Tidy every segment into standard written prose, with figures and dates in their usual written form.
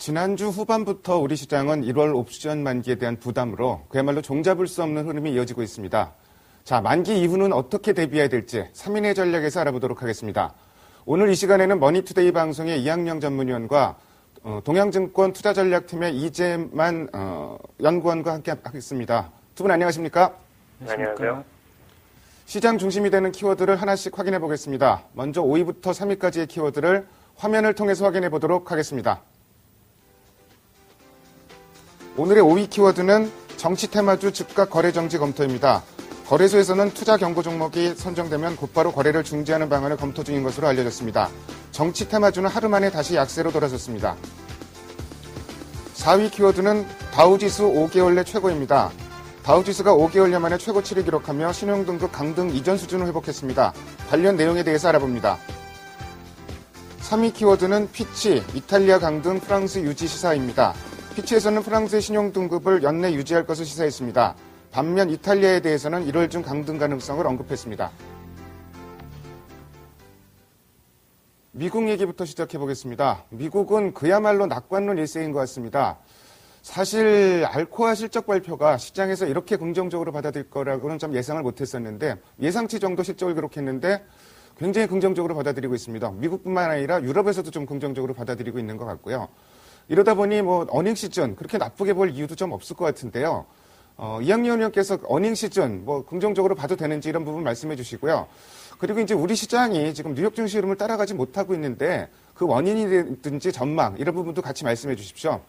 지난주 후반부터 우리 시장은 1월 옵션 만기에 대한 부담으로 그야말로 종잡을 수 없는 흐름이 이어지고 있습니다. 자, 만기 이후는 어떻게 대비해야 될지 3인의 전략에서 알아보도록 하겠습니다. 오늘 이 시간에는 머니투데이 방송의 이학영 전문위원과 동양증권 투자전략팀의 이재만 연구원과 함께 하겠습니다. 두 분 안녕하십니까? 안녕하세요. 시장 중심이 되는 키워드를 하나씩 확인해 보겠습니다. 먼저 5위부터 3위까지의 키워드를 화면을 통해서 확인해 보도록 하겠습니다. 오늘의 5위 키워드는 정치 테마주 즉각 거래 정지 검토입니다. 거래소에서는 투자 경고 종목이 선정되면 곧바로 거래를 중지하는 방안을 검토 중인 것으로 알려졌습니다. 정치 테마주는 하루 만에 다시 약세로 돌아섰습니다. 4위 키워드는 다우지수 5개월 내 최고입니다. 다우지수가 5개월여 만에 최고치를 기록하며 신용등급 강등 이전 수준을 회복했습니다. 관련 내용에 대해서 알아봅니다. 3위 키워드는 피치, 이탈리아 강등, 프랑스 유지 시사입니다. 피치에서는 프랑스의 신용등급을 연내 유지할 것을 시사했습니다. 반면 이탈리아에 대해서는 1월 중 강등 가능성을 언급했습니다. 미국 얘기부터 시작해 보겠습니다. 미국은 그야말로 낙관론 일세인 것 같습니다. 사실 알코아 실적 발표가 시장에서 이렇게 긍정적으로 받아들일 거라고는 좀 예상을 못했었는데 예상치 정도 실적을 기록했는데 굉장히 긍정적으로 받아들이고 있습니다. 미국뿐만 아니라 유럽에서도 좀 긍정적으로 받아들이고 있는 것 같고요. 이러다 보니 어닝 시즌 그렇게 나쁘게 볼 이유도 좀 없을 것 같은데요. 이학영 의원님께서 어닝 시즌 긍정적으로 봐도 되는지 이런 부분 말씀해 주시고요. 그리고 이제 우리 시장이 지금 뉴욕 증시 흐름을 따라가지 못하고 있는데 그 원인이든지 전망 이런 부분도 같이 말씀해 주십시오.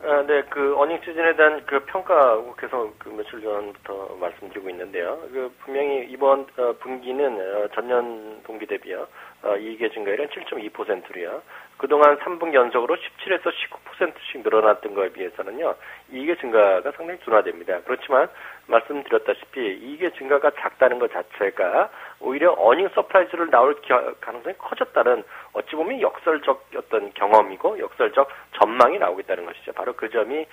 네, 어닝 시즌에 대한 평가 계속 며칠 전부터 말씀드리고 있는데요. 분명히 이번 분기는 전년 동기 대비요. 이익의 증가율은 7.2%로요. 그동안 3분기 연속으로 17에서 19%씩 늘어났던 거에 비해서는요, 이익의 증가가 상당히 둔화됩니다. 그렇지만, 말씀드렸다시피, 이익의 증가가 작다는 것 자체가 오히려 어닝 서프라이즈를 나올 가능성이 커졌다는 어찌 보면 역설적 어떤 경험이고, 역설적 전망이 나오겠다는 것이죠. 바로 그 점이,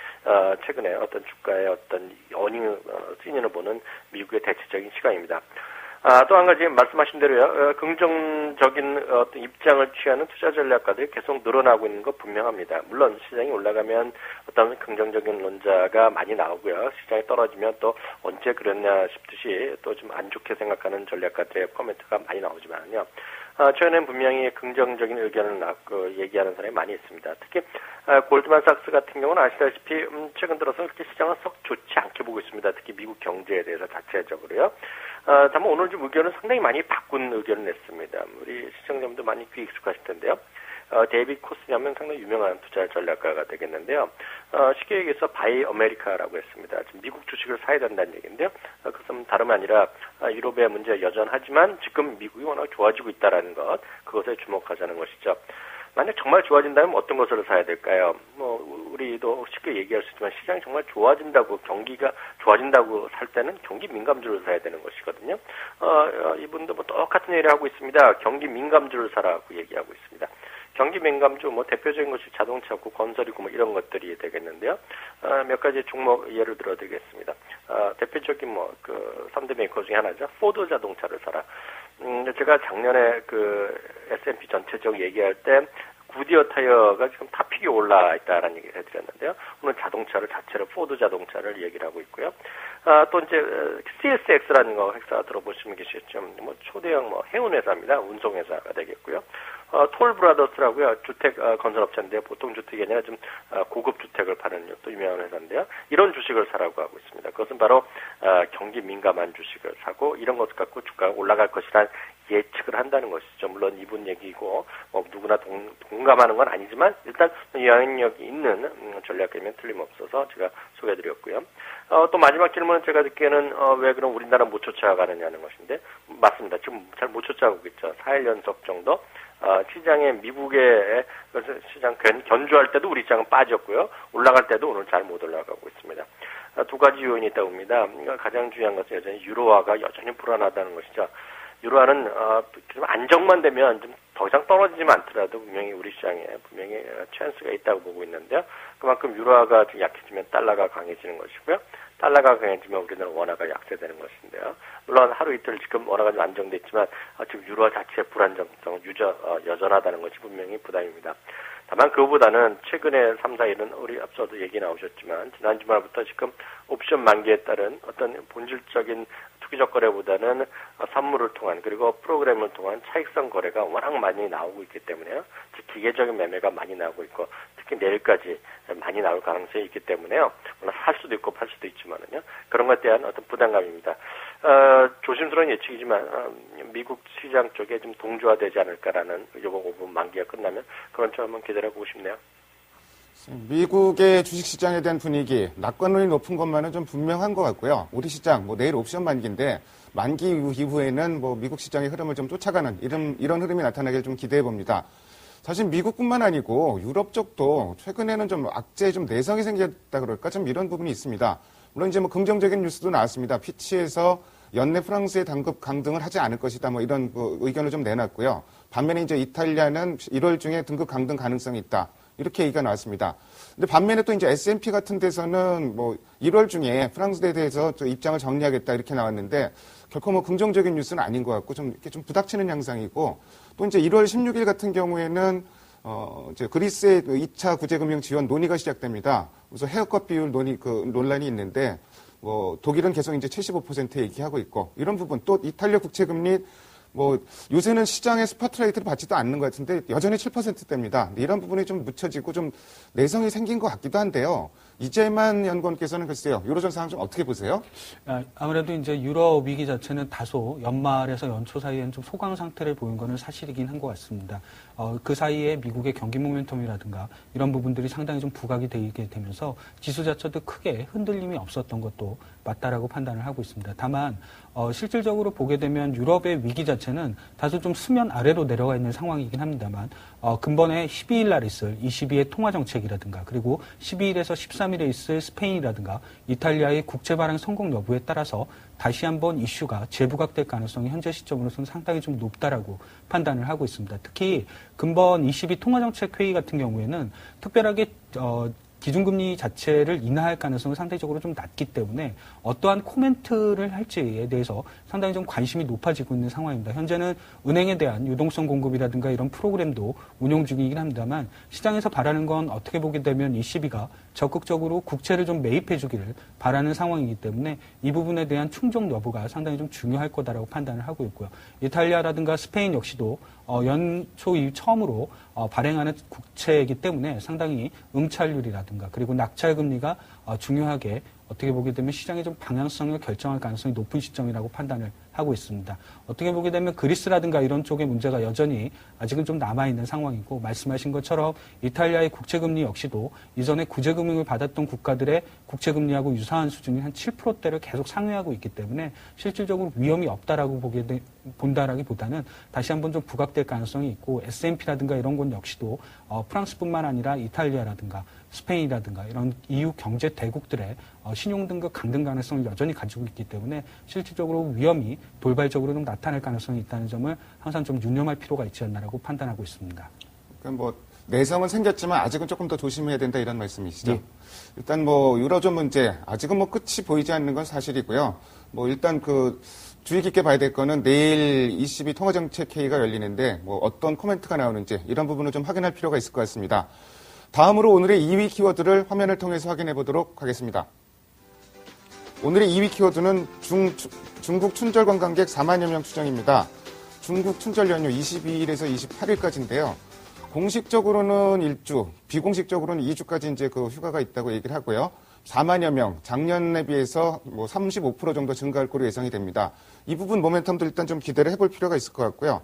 최근에 어떤 주가의 어떤 어닝 시즌을 보는 미국의 대체적인 시각입니다. 또 한 가지 말씀하신 대로요. 긍정적인 어떤 입장을 취하는 투자 전략가들이 계속 늘어나고 있는 거 분명합니다. 물론 시장이 올라가면 어떤 긍정적인 논자가 많이 나오고요. 시장이 떨어지면 또 언제 그랬냐 싶듯이 또 좀 안 좋게 생각하는 전략가들의 코멘트가 많이 나오지만요. 최근엔 분명히 긍정적인 의견을 얘기하는 사람이 많이 있습니다. 특히 골드만삭스 같은 경우는 아시다시피 최근 들어서 그렇게 시장은 썩 좋지 않게 보고 있습니다. 특히 미국 경제에 대해서 자체적으로요. 다만 오늘 좀 의견을 상당히 많이 바꾼 의견을 냈습니다. 우리 시청자분들 많이 귀 익숙하실 텐데요. 데이빗 코스냐면 상당히 유명한 투자 전략가가 되겠는데요. 쉽게 얘기해서 바이 아메리카라고 했습니다. 지금 미국 주식을 사야 된다는 얘기인데요. 그것은 다름 아니라 유럽의 문제 여전하지만 지금 미국이 워낙 좋아지고 있다는 것, 그것에 주목하자는 것이죠. 만약 정말 좋아진다면 어떤 것을 사야 될까요? 우리도 쉽게 얘기할 수 있지만 시장이 정말 좋아진다고, 경기가 좋아진다고 살 때는 경기 민감주를 사야 되는 것이거든요. 이분도 똑같은 얘기를 하고 있습니다. 경기 민감주를 사라고 얘기하고 있습니다. 경기 민감주 대표적인 것이 자동차고 건설이고 이런 것들이 되겠는데요. 몇 가지 종목 예를 들어 드리겠습니다. 대표적인 3대 메이커 중에 하나죠. 포드 자동차를 사라. 제가 작년에 S&P 전체적 얘기할 때 구디어 타이어가 지금 탑픽이 올라 있다라는 얘기를 해드렸는데요. 오늘 자동차를 자체로 포드 자동차를 얘기를 하고 있고요. 또 이제 CSX라는 회사 들어보시면 계시겠죠. 초대형 해운 회사입니다. 운송 회사가 되겠고요. 톨 브라더스라고요. 주택 건설업체인데 보통 주택이 아니라 좀 고급 주택을 파는 또 유명한 회사인데요. 이런 주식을 사라고 하고 있습니다. 그것은 바로 경기 민감한 주식을 사고 이런 것을 갖고 주가가 올라갈 것이란 예측을 한다는 것이죠. 물론 이분 얘기고 누구나 동감하는 건 아니지만 일단 영향력이 있는 전략이면 틀림없어서 제가 소개해드렸고요. 또 마지막 질문은 제가 듣기에는 왜 그럼 우리나라 못 쫓아가느냐는 것인데 맞습니다. 지금 잘 못 쫓아가고 있죠. 4일 연속 정도 시장의 미국의 시장 견주할 때도 우리 시장은 빠졌고요. 올라갈 때도 오늘 잘 못 올라가고 있습니다. 두 가지 요인이 있다고 봅니다. 가장 중요한 것은 여전히 유로화가 여전히 불안하다는 것이죠. 유로화는 좀 안정만 되면 좀 더 이상 떨어지지만 않더라도 분명히 우리 시장에 분명히 찬스가 있다고 보고 있는데요. 그만큼 유로화가 좀 약해지면 달러가 강해지는 것이고요. 달러가 강해지면 우리는 원화가 약세되는 것인데요. 물론 하루 이틀 지금 원화가 좀 안정됐지만 지금 유로화 자체의 불안정성은 여전하다는 것이 분명히 부담입니다. 다만 그거보다는 최근에 3, 4일은 우리 앞서도 얘기 나오셨지만 지난 주말부터 지금 옵션 만기에 따른 어떤 본질적인 투기적 거래보다는 선물을 통한 그리고 프로그램을 통한 차익성 거래가 워낙 많이 나오고 있기 때문에요. 즉 기계적인 매매가 많이 나오고 있고 특히 내일까지 많이 나올 가능성이 있기 때문에요. 물론 살 수도 있고 팔 수도 있지만은요. 그런 것에 대한 어떤 부담감입니다. 조심스러운 예측이지만 미국 시장 쪽에 좀 동조화되지 않을까라는 이번 5분 만기가 끝나면 그런 점 한번 기다려보고 싶네요. 미국의 주식시장에 대한 분위기, 낙관론이 높은 것만은 좀 분명한 것 같고요. 우리 시장, 내일 옵션 만기인데 만기 이후에는 미국 시장의 흐름을 좀 쫓아가는 이런 흐름이 나타나길 좀 기대해 봅니다. 사실 미국뿐만 아니고 유럽 쪽도 최근에는 좀 악재에 좀 내성이 생겼다 그럴까 좀 이런 부분이 있습니다. 물론 이제 긍정적인 뉴스도 나왔습니다. 피치에서 연내 프랑스의 단급 강등을 하지 않을 것이다 이런 의견을 좀 내놨고요. 반면에 이제 이탈리아는 1월 중에 등급 강등 가능성이 있다. 이렇게 얘기가 나왔습니다. 근데 반면에 또 이제 S&P 같은 데서는 1월 중에 프랑스에 대해서 입장을 정리하겠다 이렇게 나왔는데 결코 긍정적인 뉴스는 아닌 것 같고 좀 이렇게 좀 부닥치는 양상이고 또 이제 1월 16일 같은 경우에는 이제 그리스의 2차 구제금융 지원 논의가 시작됩니다. 그래서 헤어컷 비율 논란이 있는데 독일은 계속 이제 75% 얘기하고 있고 이런 부분 또 이탈리아 국채금리 요새는 시장에 스포트라이트를 받지도 않는 것 같은데 여전히 7%대입니다. 이런 부분이 좀 묻혀지고 좀 내성이 생긴 것 같기도 한데요. 이재만 연구원께서는 글쎄요, 유로존 상황 좀 어떻게 보세요? 아무래도 이제 유럽 위기 자체는 다소 연말에서 연초 사이에는 좀 소강 상태를 보인 거는 사실이긴 한 것 같습니다. 그 사이에 미국의 경기 모멘텀이라든가 이런 부분들이 상당히 좀 부각이 되게 되면서 지수 자체도 크게 흔들림이 없었던 것도 맞다라고 판단을 하고 있습니다. 다만 실질적으로 보게 되면 유럽의 위기 자체는 다소 좀 수면 아래로 내려가 있는 상황이긴 합니다만 근본에 12일 날 있을 ECB의 통화 정책이라든가 그리고 12일에서 13일에 있을 스페인이라든가 이탈리아의 국채 발행 성공 여부에 따라서 다시 한번 이슈가 재부각될 가능성이 현재 시점으로서는 상당히 좀 높다라고 판단을 하고 있습니다. 특히 근본 ECB 통화 정책 회의 같은 경우에는 특별하게 기준금리 자체를 인하할 가능성은 상대적으로 좀 낮기 때문에 어떠한 코멘트를 할지에 대해서 상당히 좀 관심이 높아지고 있는 상황입니다. 현재는 은행에 대한 유동성 공급이라든가 이런 프로그램도 운용 중이긴 합니다만 시장에서 바라는 건 어떻게 보게 되면 ECB가 적극적으로 국채를 좀 매입해 주기를 바라는 상황이기 때문에 이 부분에 대한 충족 여부가 상당히 좀 중요할 거다라고 판단을 하고 있고요. 이탈리아라든가 스페인 역시도 연초 이후 처음으로 발행하는 국채이기 때문에 상당히 응찰률이라든가 그리고 낙찰금리가 중요하게 어떻게 보게 되면 시장의 좀 방향성을 결정할 가능성이 높은 시점이라고 판단을 하고 있습니다. 어떻게 보게 되면 그리스라든가 이런 쪽의 문제가 여전히 아직은 좀 남아있는 상황이고 말씀하신 것처럼 이탈리아의 국채금리 역시도 이전에 구제금융을 받았던 국가들의 국채금리하고 유사한 수준이 한 7%대를 계속 상회하고 있기 때문에 실질적으로 위험이 없다라고 본다라기보다는 다시 한번 좀 부각될 가능성이 있고 S&P라든가 이런 곳 역시도 프랑스뿐만 아니라 이탈리아라든가 스페인이라든가 이런 EU 경제 대국들의 신용 등급 강등 가능성을 여전히 가지고 있기 때문에 실질적으로 위험이 돌발적으로 좀 나타날 가능성이 있다는 점을 항상 좀 유념할 필요가 있지 않나라고 판단하고 있습니다. 그러니까 내성은 생겼지만 아직은 조금 더 조심해야 된다 이런 말씀이시죠? 예. 일단 유로존 문제 아직은 끝이 보이지 않는 건 사실이고요. 일단 주의 깊게 봐야 될 거는 내일 ECB 통화정책회의가 열리는데 어떤 코멘트가 나오는지 이런 부분을 좀 확인할 필요가 있을 것 같습니다. 다음으로 오늘의 2위 키워드를 화면을 통해서 확인해 보도록 하겠습니다. 오늘의 2위 키워드는 중국 춘절 관광객 4만여 명 추정입니다. 중국 춘절 연휴 22일에서 28일까지인데요. 공식적으로는 1주, 비공식적으로는 2주까지 이제 휴가가 있다고 얘기를 하고요. 4만여 명, 작년에 비해서 35% 정도 증가할 거로 예상이 됩니다. 이 부분 모멘텀도 일단 좀 기대를 해볼 필요가 있을 것 같고요.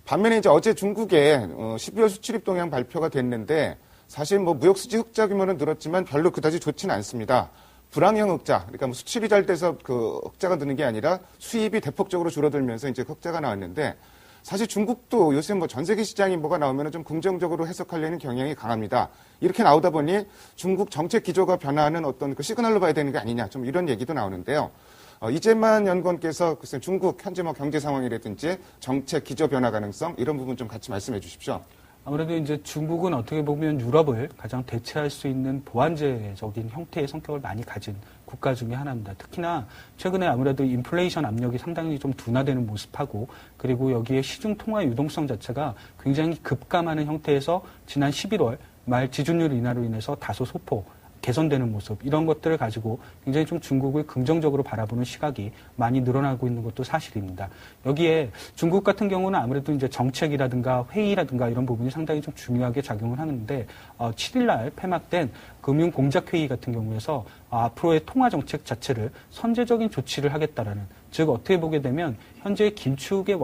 반면에 이제 어제 중국에 12월 수출입 동향 발표가 됐는데 사실 무역수지 흑자 규모는 늘었지만 별로 그다지 좋지는 않습니다. 불황형 흑자, 그러니까 수출이 잘 돼서 흑자가 드는 게 아니라 수입이 대폭적으로 줄어들면서 이제 흑자가 나왔는데 사실 중국도 요새 전 세계 시장이 뭐가 나오면 좀 긍정적으로 해석하려는 경향이 강합니다. 이렇게 나오다 보니 중국 정책 기조가 변화하는 어떤 시그널로 봐야 되는 게 아니냐, 좀 이런 얘기도 나오는데요. 이재만 연구원께서 글쎄 중국 현재 경제 상황이라든지 정책 기조 변화 가능성 이런 부분 좀 같이 말씀해 주십시오. 아무래도 이제 중국은 어떻게 보면 유럽을 가장 대체할 수 있는 보완제적인 형태의 성격을 많이 가진 국가 중에 하나입니다. 특히나 최근에 아무래도 인플레이션 압력이 상당히 좀 둔화되는 모습하고 그리고 여기에 시중 통화 유동성 자체가 굉장히 급감하는 형태에서 지난 11월 말 지준율 인하로 인해서 다소 소폭 개선되는 모습 이런 것들을 가지고 굉장히 좀 중국을 긍정적으로 바라보는 시각이 많이 늘어나고 있는 것도 사실입니다. 여기에 중국 같은 경우는 아무래도 이제 정책이라든가 회의라든가 이런 부분이 상당히 좀 중요하게 작용을 하는데 7일날 폐막된 금융공작회의 같은 경우에서 앞으로의 통화 정책 자체를 선제적인 조치를 하겠다라는 즉 어떻게 보게 되면 현재의 긴축의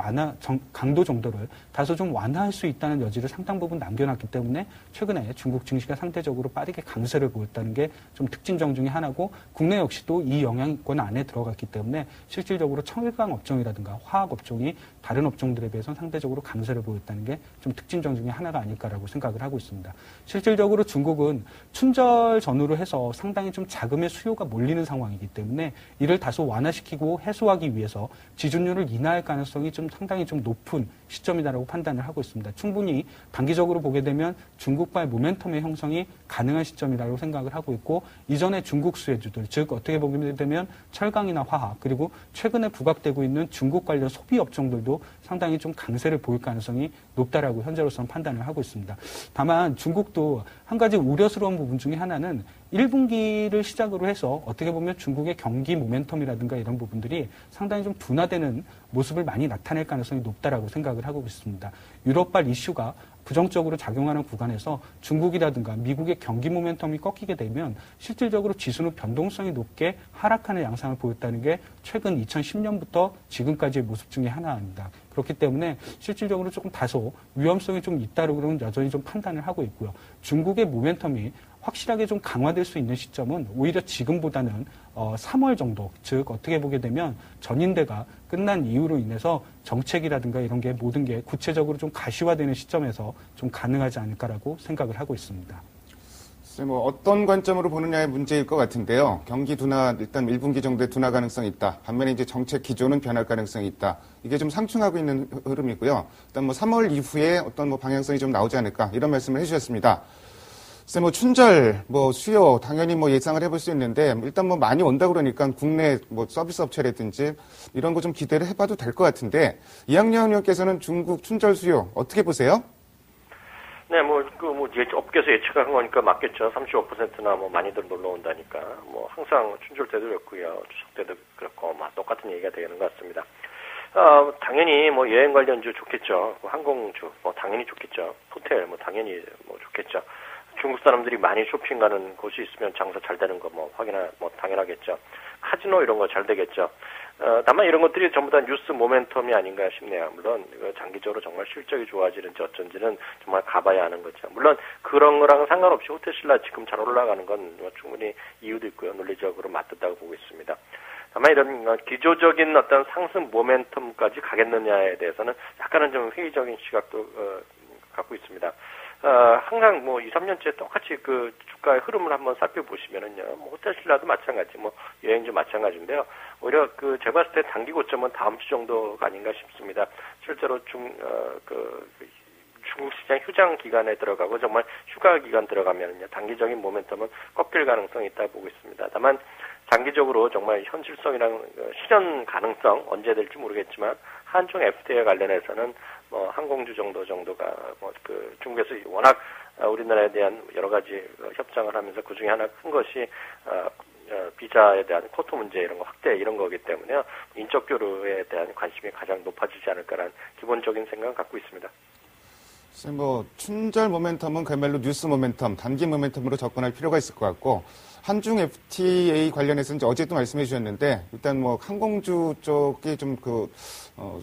강도 정도를 다소 좀 완화할 수 있다는 여지를 상당 부분 남겨놨기 때문에 최근에 중국 증시가 상대적으로 빠르게 강세를 보였다는 게 좀 특징점 중에 하나고 국내 역시도 이 영향권 안에 들어갔기 때문에 실질적으로 철강 업종이라든가 화학 업종이 다른 업종들에 비해서 상대적으로 강세를 보였다는 게 좀 특징점 중에 하나가 아닐까라고 생각을 하고 있습니다. 실질적으로 중국은 춘절 전후로 해서 상당히 좀 자금의 수요가 몰리는 상황이기 때문에 이를 다소 완화시키고 해소하기 위해서 지준율을 인하할 가능성이 좀 상당히 좀 높은 시점이다라고 판단을 하고 있습니다. 충분히 단기적으로 보게 되면 중국발 모멘텀의 형성이 가능한 시점이라고 생각을 하고 있고 이전에 중국 수혜주들 즉 어떻게 보게 되면 철강이나 화학 그리고 최근에 부각되고 있는 중국 관련 소비 업종들도 상당히 좀 강세를 보일 가능성이 높다라고 현재로서는 판단을 하고 있습니다. 다만 중국도 한 가지 우려스러운 부분 중에 하나는 1분기를 시작으로 해서 어떻게 보면 중국의 경기 모멘텀이라든가 이런 부분들이 상당히 좀 둔화되는 모습을 많이 나타낼 가능성이 높다라고 생각을 하고 있습니다. 유럽발 이슈가 부정적으로 작용하는 구간에서 중국이라든가 미국의 경기 모멘텀이 꺾이게 되면 실질적으로 지수는 변동성이 높게 하락하는 양상을 보였다는 게 최근 2010년부터 지금까지의 모습 중에 하나입니다. 그렇기 때문에 실질적으로 조금 다소 위험성이 좀 있다고는 여전히 좀 판단을 하고 있고요. 중국의 모멘텀이 확실하게 좀 강화될 수 있는 시점은 오히려 지금보다는 3월 정도, 즉 어떻게 보게 되면 전인대가 끝난 이유로 인해서 정책이라든가 이런 게 모든 게 구체적으로 좀 가시화되는 시점에서 좀 가능하지 않을까라고 생각을 하고 있습니다. 뭐 어떤 관점으로 보느냐의 문제일 것 같은데요. 경기 둔화 일단 1분기 정도의 둔화 가능성이 있다. 반면에 이제 정책 기조는 변할 가능성이 있다. 이게 좀 상충하고 있는 흐름이고요. 일단 뭐 3월 이후에 어떤 뭐 방향성이 좀 나오지 않을까 이런 말씀을 해주셨습니다. 글쎄 뭐 춘절, 뭐 수요 당연히 뭐 예상을 해볼 수 있는데 일단 뭐 많이 온다 그러니까 국내 뭐 서비스 업체라든지 이런 거 좀 기대를 해봐도 될 것 같은데 이학년 의원께서는 중국 춘절 수요 어떻게 보세요? 네, 업계에서 예측한 거니까 맞겠죠. 35%나 뭐 많이들 놀러 온다니까. 뭐 항상 춘절 때도 그렇고요. 추석 때도 그렇고, 똑같은 얘기가 되는 것 같습니다. 당연히 뭐 여행 관련주 좋겠죠. 항공주, 당연히 좋겠죠. 호텔, 당연히 좋겠죠. 중국 사람들이 많이 쇼핑 가는 곳이 있으면 장사 잘 되는 거 당연하겠죠. 카지노 이런 거 잘 되겠죠. 다만 이런 것들이 전부 다 뉴스 모멘텀이 아닌가 싶네요. 물론 장기적으로 정말 실적이 좋아지는지 어쩐지는 정말 가봐야 하는 거죠. 물론 그런 거랑 상관없이 호텔신라 지금 잘 올라가는 건 충분히 이유도 있고요. 논리적으로 맞듣다고 보고 있습니다. 다만 이런 기조적인 어떤 상승 모멘텀까지 가겠느냐에 대해서는 약간은 좀 회의적인 시각도 갖고 있습니다. 항상 2, 3년째 똑같이 그 주가의 흐름을 한번 살펴보시면은요, 호텔신라도 마찬가지, 여행주 마찬가지인데요. 오히려 제가 봤을 때 단기 고점은 다음 주 정도가 아닌가 싶습니다. 실제로 중국 시장 휴장 기간에 들어가고 정말 휴가 기간 들어가면은요, 단기적인 모멘텀은 꺾일 가능성이 있다고 보고 있습니다. 다만, 장기적으로 정말 현실성이랑 실현 가능성 언제 될지 모르겠지만, 한중 FTA 관련해서는 항공주 정도가 중국에서 워낙 우리나라에 대한 여러 가지 협상을 하면서 그 중에 하나 큰 것이 비자에 대한 쿼터 문제 이런 거 확대 이런 거기 때문에요. 인적 교류에 대한 관심이 가장 높아지지 않을까라는 기본적인 생각을 갖고 있습니다. 춘절 모멘텀은 그야말로 뉴스 모멘텀, 단기 모멘텀으로 접근할 필요가 있을 것 같고, 한중 FTA 관련해서 이제 어제도 말씀해 주셨는데, 일단 항공주 쪽이 좀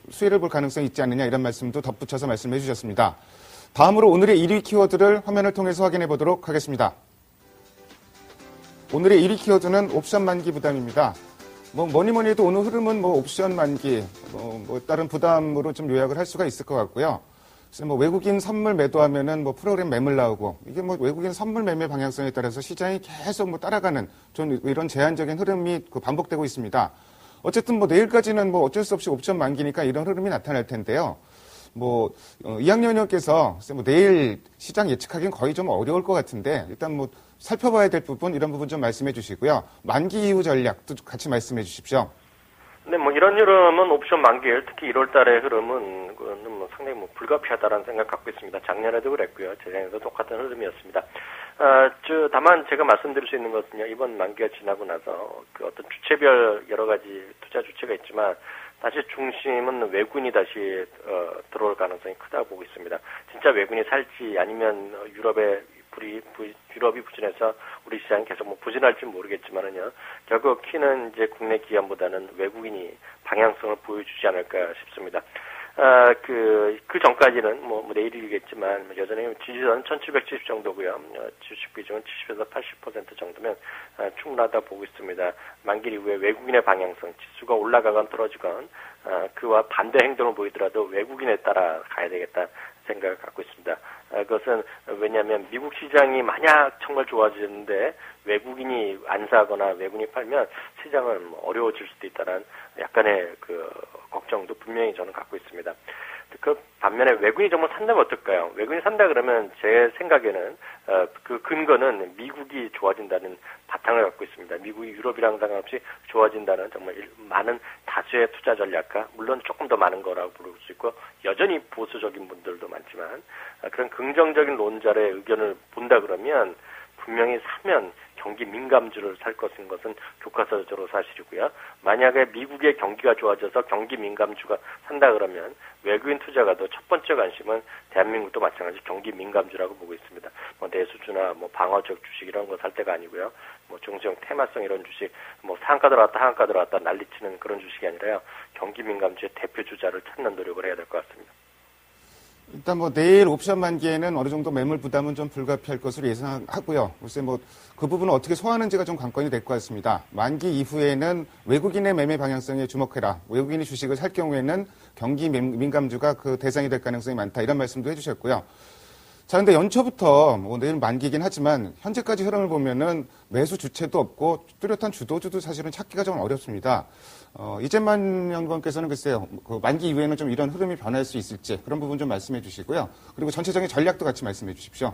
수혜를 볼 가능성이 있지 않느냐 이런 말씀도 덧붙여서 말씀해 주셨습니다. 다음으로 오늘의 1위 키워드를 화면을 통해서 확인해 보도록 하겠습니다. 오늘의 1위 키워드는 옵션 만기 부담입니다. 뭐니 해도 오늘 흐름은 옵션 만기, 다른 부담으로 좀 요약을 할 수가 있을 것 같고요. 외국인 선물 매도하면은 프로그램 매물 나오고, 이게 외국인 선물 매매 방향성에 따라서 시장이 계속 따라가는 좀 이런 제한적인 흐름이 반복되고 있습니다. 어쨌든 내일까지는 어쩔 수 없이 옵션 만기니까 이런 흐름이 나타날 텐데요. 이학년 의원께서 내일 시장 예측하기는 거의 좀 어려울 것 같은데, 일단 살펴봐야 될 부분, 이런 부분 좀 말씀해 주시고요. 만기 이후 전략도 같이 말씀해 주십시오. 네, 뭐 이런 흐름은 옵션 만기일, 특히 1월 달의 흐름은 그거는 뭐 상당히 뭐 불가피하다라는 생각 갖고 있습니다. 작년에도 그랬고요. 재작년에도 똑같은 흐름이었습니다. 다만 제가 말씀드릴 수 있는 것은요, 이번 만기가 지나고 나서 그 어떤 주체별 여러 가지 투자 주체가 있지만 다시 중심은 외국인이 다시 들어올 가능성이 크다고 보고 있습니다. 진짜 외국인이 살지 아니면 유럽이 부진해서 우리 시장이 계속 뭐 부진할지 모르겠지만은요. 결국 키는 이제 국내 기관보다는 외국인이 방향성을 보여주지 않을까 싶습니다. 그 전까지는 뭐 내일이겠지만 여전히 지지선 1770 정도고요. 주식 비중은 70에서 80% 정도면 충분하다 보고 있습니다. 만기 이후에 외국인의 방향성, 지수가 올라가건 떨어지건 그와 반대 행동을 보이더라도 외국인에 따라 가야 되겠다 생각을 갖고 있습니다. 그것은 왜냐하면 미국 시장이 만약 정말 좋아지는데 외국인이 안 사거나 외국인이 팔면 시장은 어려워질 수도 있다는 약간의 그 걱정도 분명히 저는 갖고 있습니다. 그 반면에 외국인이 정말 산다면 어떨까요? 외국인이 산다 그러면 제 생각에는 그 근거는 미국이 좋아진다는 바탕을 갖고 있습니다. 미국이 유럽이랑 상관없이 좋아진다는 정말 많은 다수의 투자 전략가, 물론 조금 더 많은 거라고 부를 수 있고 여전히 보수적인 분들도 많지만 그런 긍정적인 논자의 의견을 본다 그러면 분명히 사면 경기 민감주를 살 것인 것은 교과서적으로 사실이고요. 만약에 미국의 경기가 좋아져서 경기 민감주가 산다 그러면 외국인 투자가도 첫 번째 관심은 대한민국도 마찬가지 경기 민감주라고 보고 있습니다. 뭐 내수주나 뭐 방어적 주식 이런 거 살 때가 아니고요. 뭐 종종 테마성 이런 주식 뭐 상한가 들어왔다 하한가 들어왔다 난리치는 그런 주식이 아니라요. 경기 민감주의 대표 주자를 찾는 노력을 해야 될 것 같습니다. 일단 뭐 내일 옵션 만기에는 어느 정도 매물 부담은 좀 불가피할 것으로 예상하고요. 글쎄 뭐 그 부분은 어떻게 소화하는지가 좀 관건이 될 것 같습니다. 만기 이후에는 외국인의 매매 방향성에 주목해라. 외국인이 주식을 살 경우에는 경기 민감주가 그 대상이 될 가능성이 많다. 이런 말씀도 해주셨고요. 자, 근데 연초부터 뭐 내일 만기긴 하지만 현재까지 흐름을 보면은 매수 주체도 없고 뚜렷한 주도주도 사실은 찾기가 좀 어렵습니다. 이재만 연구원께서는 글쎄요, 그 만기 이후에는 좀 이런 흐름이 변할 수 있을지 그런 부분 좀 말씀해 주시고요. 그리고 전체적인 전략도 같이 말씀해 주십시오.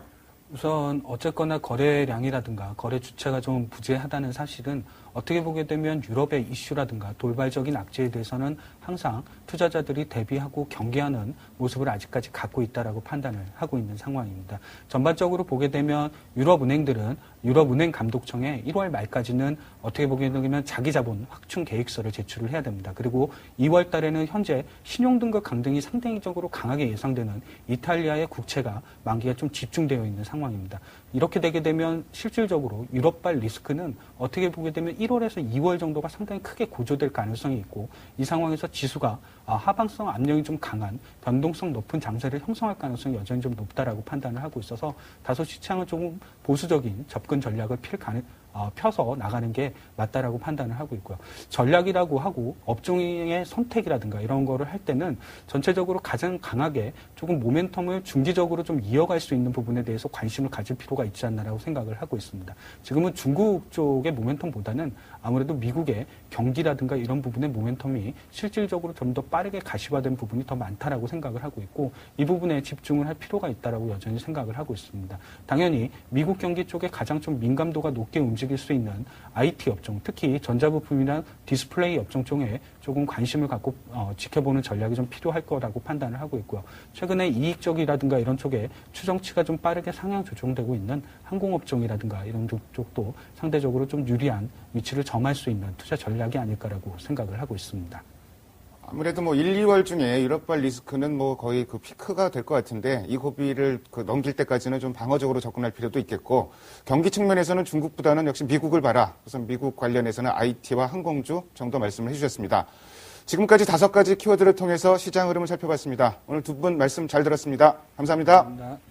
우선 어쨌거나 거래량이라든가 거래 주체가 좀 부재하다는 사실은 어떻게 보게 되면 유럽의 이슈라든가 돌발적인 악재에 대해서는 항상 투자자들이 대비하고 경계하는 모습을 아직까지 갖고 있다라고 판단을 하고 있는 상황입니다. 전반적으로 보게 되면 유럽은행들은 유럽은행 감독청에 1월 말까지는 어떻게 보게 되면 자기 자본 확충 계획서를 제출을 해야 됩니다. 그리고 2월 달에는 현재 신용등급 강등이 상대적으로 강하게 예상되는 이탈리아의 국채가 만기가 좀 집중되어 있는 상황입니다. 이렇게 되게 되면 실질적으로 유럽발 리스크는 어떻게 보게 되면 1월에서 2월 정도가 상당히 크게 고조될 가능성이 있고 이 상황에서 지수가 하방성 압력이 좀 강한 변동성 높은 장세를 형성할 가능성이 여전히 좀 높다라고 판단을 하고 있어서 다소 시장은 조금 보수적인 접근 전략을 펴서 나가는 게 맞다라고 판단을 하고 있고요. 전략이라고 하고 업종의 선택이라든가 이런 거를 할 때는 전체적으로 가장 강하게 조금 모멘텀을 중기적으로 좀 이어갈 수 있는 부분에 대해서 관심을 가질 필요가 있지 않나라고 생각을 하고 있습니다. 지금은 중국 쪽의 모멘텀보다는 아무래도 미국의 경기라든가 이런 부분의 모멘텀이 실질적으로 좀 더 빠르게 가시화된 부분이 더 많다라고 생각을 하고 있고 이 부분에 집중을 할 필요가 있다라고 여전히 생각을 하고 있습니다. 당연히 미국 경기 쪽에 가장 좀 민감도가 높게 움직일 수 있는 IT 업종, 특히 전자부품이나 디스플레이 업종 쪽에 조금 관심을 갖고 지켜보는 전략이 좀 필요할 거라고 판단을 하고 있고요. 최근에 이익 쪽이라든가 이런 쪽에 추정치가 좀 빠르게 상향 조정되고 있는 항공업종이라든가 이런 쪽도 상대적으로 좀 유리한 위치를 점할 수 있는 투자 전략이 아닐까라고 생각을 하고 있습니다. 아무래도 뭐 1, 2월 중에 유럽발 리스크는 뭐 거의 그 피크가 될 것 같은데 이 고비를 넘길 때까지는 좀 방어적으로 접근할 필요도 있겠고 경기 측면에서는 중국보다는 역시 미국을 봐라. 그래서 미국 관련해서는 IT와 항공주 정도 말씀을 해주셨습니다. 지금까지 5가지 키워드를 통해서 시장 흐름을 살펴봤습니다. 오늘 두 분 말씀 잘 들었습니다. 감사합니다. 감사합니다.